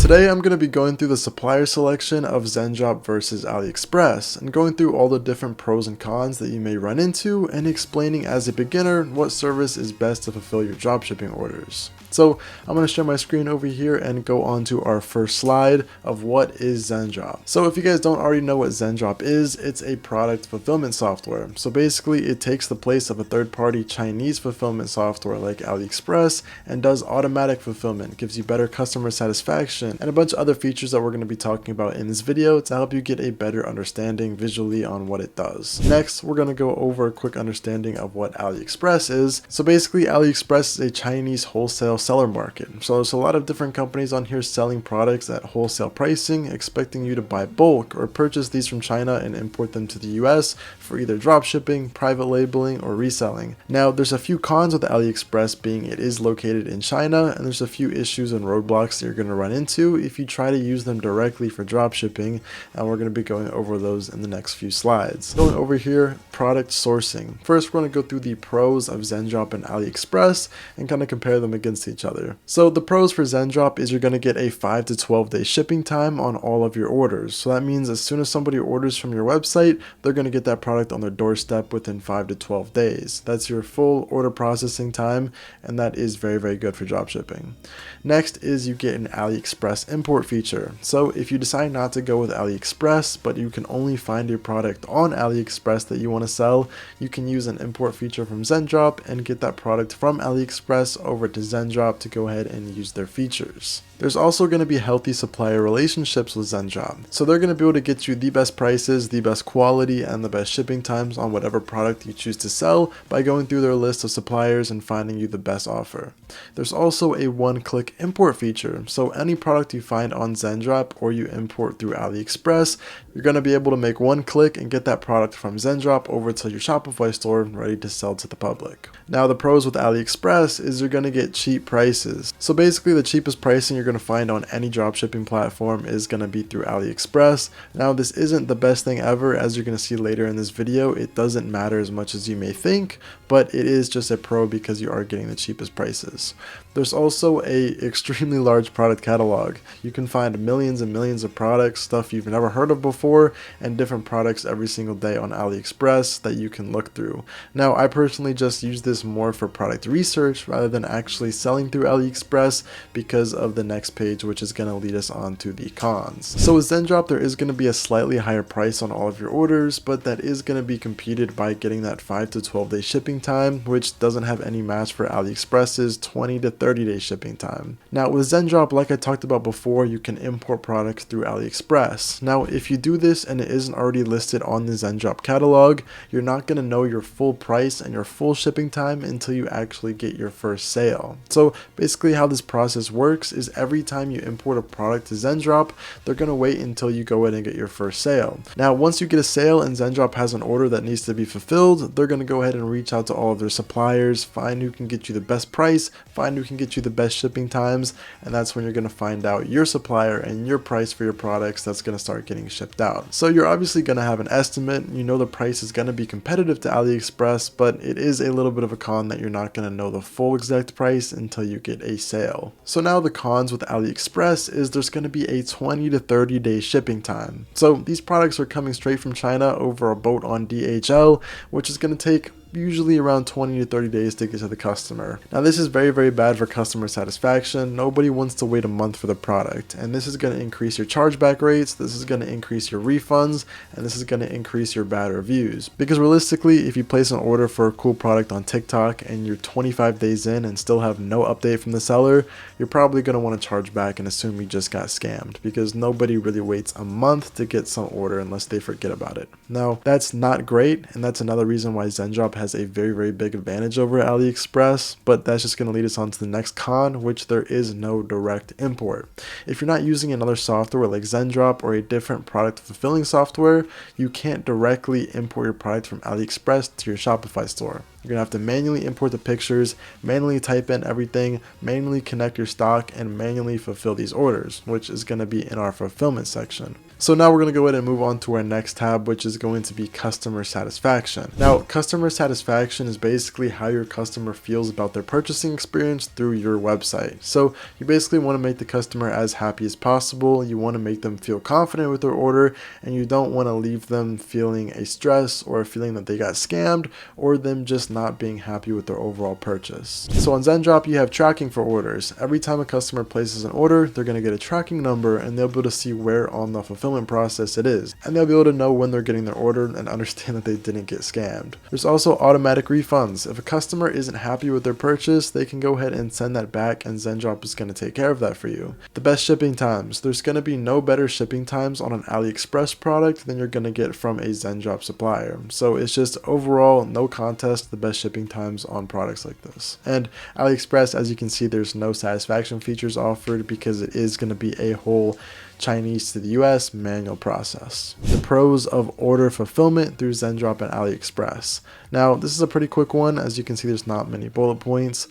Today I'm going to be going through the supplier selection of ZenDrop versus AliExpress and going through all the different pros and cons that you may run into and explaining as a beginner what service is best to fulfill your dropshipping orders. So I'm going to share my screen over here and go on to our first slide of what is ZenDrop. So if you guys don't already know what ZenDrop is, it's a product fulfillment software. So basically it takes the place of a third-party Chinese fulfillment software like AliExpress and does automatic fulfillment, gives you better customer satisfaction, and a bunch of other features that we're going to be talking about in this video to help you get a better understanding visually on what it does. Next, we're going to go over a quick understanding of what AliExpress is. So basically AliExpress is a Chinese wholesale seller market. So there's a lot of different companies on here selling products at wholesale pricing, expecting you to buy bulk or purchase these from China and import them to the US for either drop shipping, private labeling, or reselling. Now there's a few cons with AliExpress being it is located in China, and there's a few issues and roadblocks that you're going to run into if you try to use them directly for drop shipping, and we're going to be going over those in the next few slides. Going over here, product sourcing. First, we're going to go through the pros of ZenDrop and AliExpress and kind of compare them against each other. So the pros for ZenDrop is you're going to get a 5 to 12 day shipping time on all of your orders. So that means as soon as somebody orders from your website, they're going to get that product on their doorstep within 5 to 12 days. That's your full order processing time, and that is very, very good for drop shipping. Next is you get an AliExpress import feature. So if you decide not to go with AliExpress, but you can only find a product on AliExpress that you want to sell, you can use an import feature from ZenDrop and get that product from AliExpress over to ZenDrop to go ahead and use their features. There's also going to be healthy supplier relationships with ZenDrop. So they're going to be able to get you the best prices, the best quality, and the best shipping times on whatever product you choose to sell by going through their list of suppliers and finding you the best offer. There's also a one-click import feature. So any product you find on ZenDrop or you import through AliExpress, you're going to be able to make one click and get that product from ZenDrop over to your Shopify store ready to sell to the public. Now the pros with AliExpress is you're going to get cheap prices. So basically the cheapest pricing you're going to find on any dropshipping platform is going to be through AliExpress. Now this isn't the best thing ever, as you're going to see later in this video. It doesn't matter as much as you may think, but it is just a pro because you are getting the cheapest prices. There's also a extremely large product catalog. You can find millions and millions of products, stuff you've never heard of before, and different products every single day on AliExpress that you can look through. Now I personally just use this more for product research rather than actually selling through AliExpress because of the next page, which is going to lead us on to the cons. So with ZenDrop, there is going to be a slightly higher price on all of your orders, but that is going to be competed by getting that 5 to 12 day shipping time, which doesn't have any match for AliExpress's 20 to 30 day shipping time. Now with ZenDrop, like I talked about before, you can import products through AliExpress. Now if you do this and it isn't already listed on the ZenDrop catalog, you're not going to know your full price and your full shipping time until you actually get your first sale. So basically how this process works is every time you import a product to ZenDrop, they're going to wait until you go ahead and get your first sale. Now once you get a sale and ZenDrop has an order that needs to be fulfilled, they're going to go ahead and reach out to all of their suppliers, find who can get you the best price, find who can get you the best shipping times, and that's when you're going to find out your supplier and your price for your products that's going to start getting shipped out. So you're obviously going to have an estimate. You know the price is going to be competitive to AliExpress, but it is a little bit of a con that you're not going to know the full exact price until you get a sale. So now the cons with AliExpress is there's going to be a 20 to 30 day shipping time. So these products are coming straight from China over a boat on DHL, which is going to take usually around 20 to 30 days to get to the customer. Now this is very, very bad for customer satisfaction. Nobody wants to wait a month for the product, and this is going to increase your chargeback rates, this is going to increase your refunds, and this is going to increase your bad reviews. Because realistically, if you place an order for a cool product on TikTok and you're 25 days in and still have no update from the seller, you're probably going to want to charge back and assume you just got scammed, because nobody really waits a month to get some order unless they forget about it. Now that's not great, and that's another reason why ZenDrop has a very, very big advantage over AliExpress, but that's just going to lead us on to the next con, which there is no direct import. If you're not using another software like ZenDrop or a different product fulfilling software, you can't directly import your product from AliExpress to your Shopify store. You're gonna have to manually import the pictures, manually type in everything, manually connect your stock, and manually fulfill these orders, which is gonna be in our fulfillment section. So now we're going to go ahead and move on to our next tab, which is going to be customer satisfaction. Now, customer satisfaction is basically how your customer feels about their purchasing experience through your website. So you basically want to make the customer as happy as possible. You want to make them feel confident with their order, and you don't want to leave them feeling a stress or a feeling that they got scammed, or them just not being happy with their overall purchase. So on ZenDrop, you have tracking for orders. Every time a customer places an order, they're going to get a tracking number, and they'll be able to see where on the fulfillment process it is, and they'll be able to know when they're getting their order and understand that they didn't get scammed. There's also automatic refunds. If a customer isn't happy with their purchase, they can go ahead and send that back, and ZenDrop is going to take care of that for you. The best shipping times. There's going to be no better shipping times on an AliExpress product than you're going to get from a ZenDrop supplier. So it's just overall no contest, the best shipping times on products like this. And AliExpress, as you can see, there's no satisfaction features offered because it is going to be a whole Chinese to the US manual process. The pros of order fulfillment through ZenDrop and AliExpress. Now, this is a pretty quick one. As you can see, there's not many bullet points.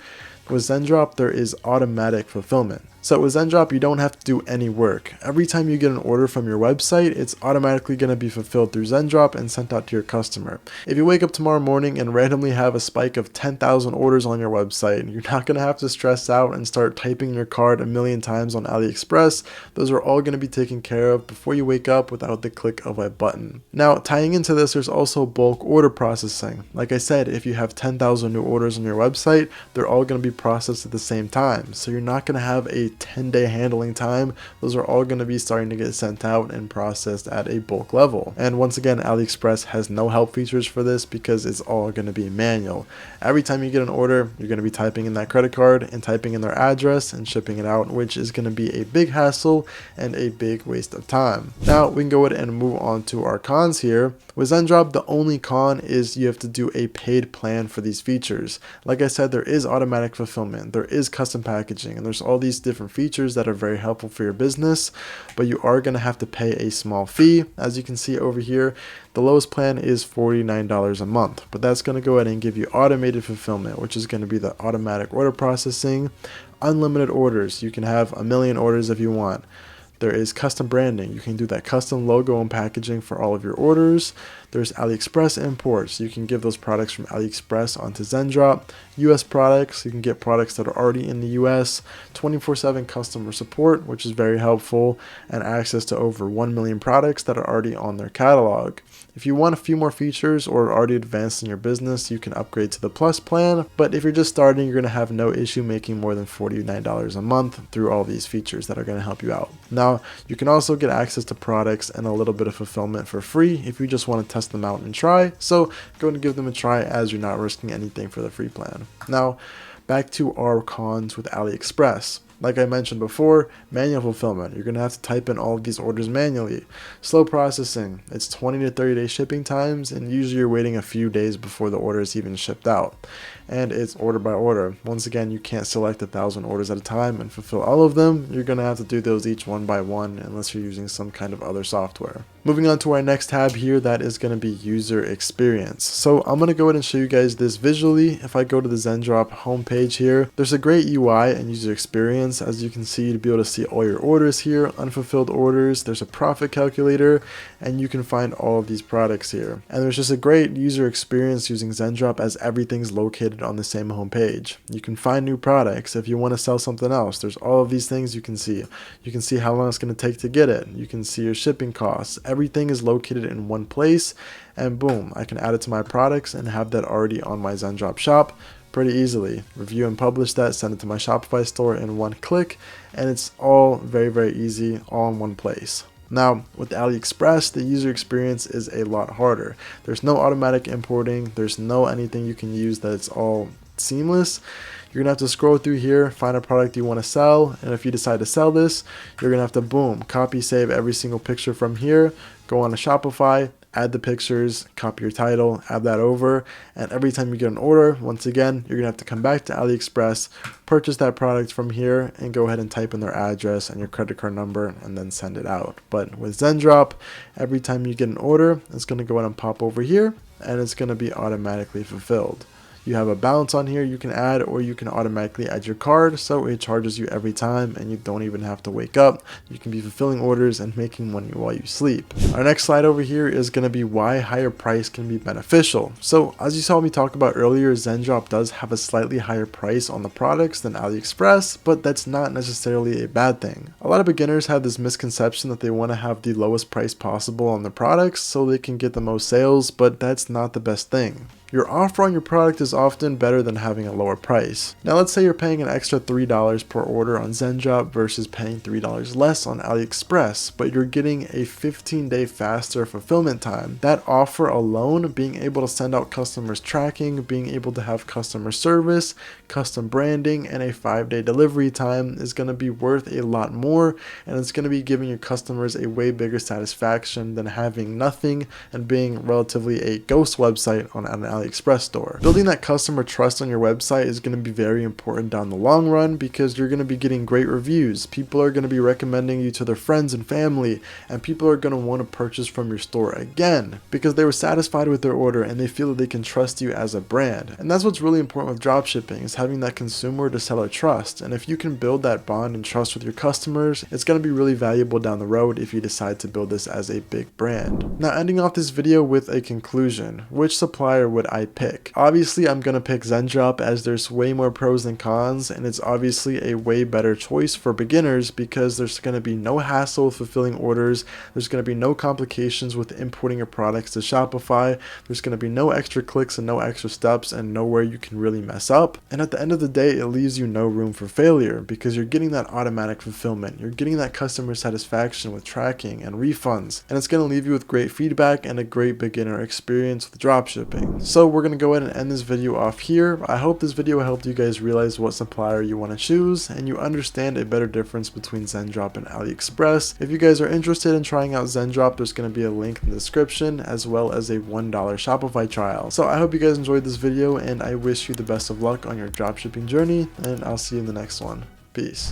With ZenDrop, there is automatic fulfillment. So with ZenDrop, you don't have to do any work. Every time you get an order from your website, it's automatically going to be fulfilled through ZenDrop and sent out to your customer. If you wake up tomorrow morning and randomly have a spike of 10,000 orders on your website, you're not going to have to stress out and start typing your cart a million times on AliExpress. Those are all going to be taken care of before you wake up without the click of a button. Now, tying into this, there's also bulk order processing. Like I said, if you have 10,000 new orders on your website, they're all going to be processed at the same time. So you're not going to have a 10-day handling time. Those are all going to be starting to get sent out and processed at a bulk level. And once again, AliExpress has no help features for this because it's all going to be manual. Every time you get an order, you're going to be typing in that credit card and typing in their address and shipping it out, which is going to be a big hassle and a big waste of time. Now we can go ahead and move on to our cons here. With ZenDrop, the only con is you have to do a paid plan for these features. Like I said, there is automatic fulfillment, there is custom packaging, and there's all these different features that are very helpful for your business, but you are going to have to pay a small fee. As you can see over here, the lowest plan is $49 a month, but that's going to go ahead and give you automated fulfillment, which is going to be the automatic order processing, unlimited orders. You can have a million orders if you want. There is custom branding. You can do that custom logo and packaging for all of your orders. There's AliExpress imports. You can give those products from AliExpress onto ZenDrop. US products, you can get products that are already in the US. 24/7 customer support, which is very helpful, and access to over 1 million products that are already on their catalog. If you want a few more features or are already advanced in your business, you can upgrade to the Plus plan. But if you're just starting, you're going to have no issue making more than $49 a month through all these features that are going to help you out. Now, you can also get access to products and a little bit of fulfillment for free if you just want to test them out and try. So go ahead and give them a try as you're not risking anything for the free plan. Now, back to our cons with AliExpress. Like I mentioned before, manual fulfillment. You're going to have to type in all of these orders manually. Slow processing. It's 20 to 30 day shipping times, and usually you're waiting a few days before the order is even shipped out. And it's order by order. Once again, you can't select 1,000 orders at a time and fulfill all of them. You're going to have to do those each one by one unless you're using some kind of other software. Moving on to our next tab here, that is going to be user experience. So I'm going to go ahead and show you guys this visually. If I go to the ZenDrop homepage here, there's a great UI and user experience. As you can see, to be able to see all your orders here, unfulfilled orders, there's a profit calculator, and you can find all of these products here. And there's just a great user experience using ZenDrop as everything's located on the same homepage. You can find new products if you want to sell something else. There's all of these things you can see. You can see how long it's going to take to get it. You can see your shipping costs. Everything is located in one place, and boom, I can add it to my products and have that already on my ZenDrop shop pretty easily. Review and publish that, send it to my Shopify store in one click, and it's all very, very easy, all in one place. Now, with AliExpress, the user experience is a lot harder. There's no automatic importing, there's no anything you can use that's all seamless. You're going to have to scroll through here, find a product you want to sell, and if you decide to sell this, you're going to have to, boom, copy, save every single picture from here, go on to Shopify, add the pictures, copy your title, add that over, and every time you get an order, once again, you're going to have to come back to AliExpress, purchase that product from here, and go ahead and type in their address and your credit card number, and then send it out. But with ZenDrop, every time you get an order, it's going to go ahead and pop over here, and it's going to be automatically fulfilled. You have a balance on here you can add, or you can automatically add your card, so it charges you every time and you don't even have to wake up. You can be fulfilling orders and making money while you sleep. Our next slide over here is going to be why higher price can be beneficial. So as you saw me talk about earlier, ZenDrop does have a slightly higher price on the products than AliExpress, but that's not necessarily a bad thing. A lot of beginners have this misconception that they want to have the lowest price possible on the products so they can get the most sales, but that's not the best thing. Your offer on your product is often better than having a lower price. Now let's say you're paying an extra $3 per order on ZenDrop versus paying $3 less on AliExpress, but you're getting a 15-day faster fulfillment time. That offer alone, being able to send out customers tracking, being able to have customer service, custom branding, and a 5-day delivery time is going to be worth a lot more, and it's going to be giving your customers a way bigger satisfaction than having nothing and being relatively a ghost website on an AliExpress store. Building that customer trust on your website is going to be very important down the long run, because you're going to be getting great reviews. People are going to be recommending you to their friends and family, and people are going to want to purchase from your store again because they were satisfied with their order and they feel that they can trust you as a brand. And that's what's really important with dropshipping, is having that consumer to seller trust. And if you can build that bond and trust with your customers, it's going to be really valuable down the road if you decide to build this as a big brand. Now, ending off this video with a conclusion, which supplier would I pick? Obviously, I'm going to pick ZenDrop, as there's way more pros than cons, and it's obviously a way better choice for beginners because there's going to be no hassle with fulfilling orders. There's going to be no complications with importing your products to Shopify. There's going to be no extra clicks and no extra steps, and nowhere you can really mess up. And at the end of the day, it leaves you no room for failure because you're getting that automatic fulfillment. You're getting that customer satisfaction with tracking and refunds, and it's going to leave you with great feedback and a great beginner experience with dropshipping. So we're going to go ahead and end this video off here. I hope this video helped you guys realize what supplier you want to choose and you understand a better difference between ZenDrop and AliExpress. If you guys are interested in trying out ZenDrop, there's going to be a link in the description, as well as a $1 Shopify trial. So I hope you guys enjoyed this video, and I wish you the best of luck on your dropshipping journey, and I'll see you in the next one. Peace.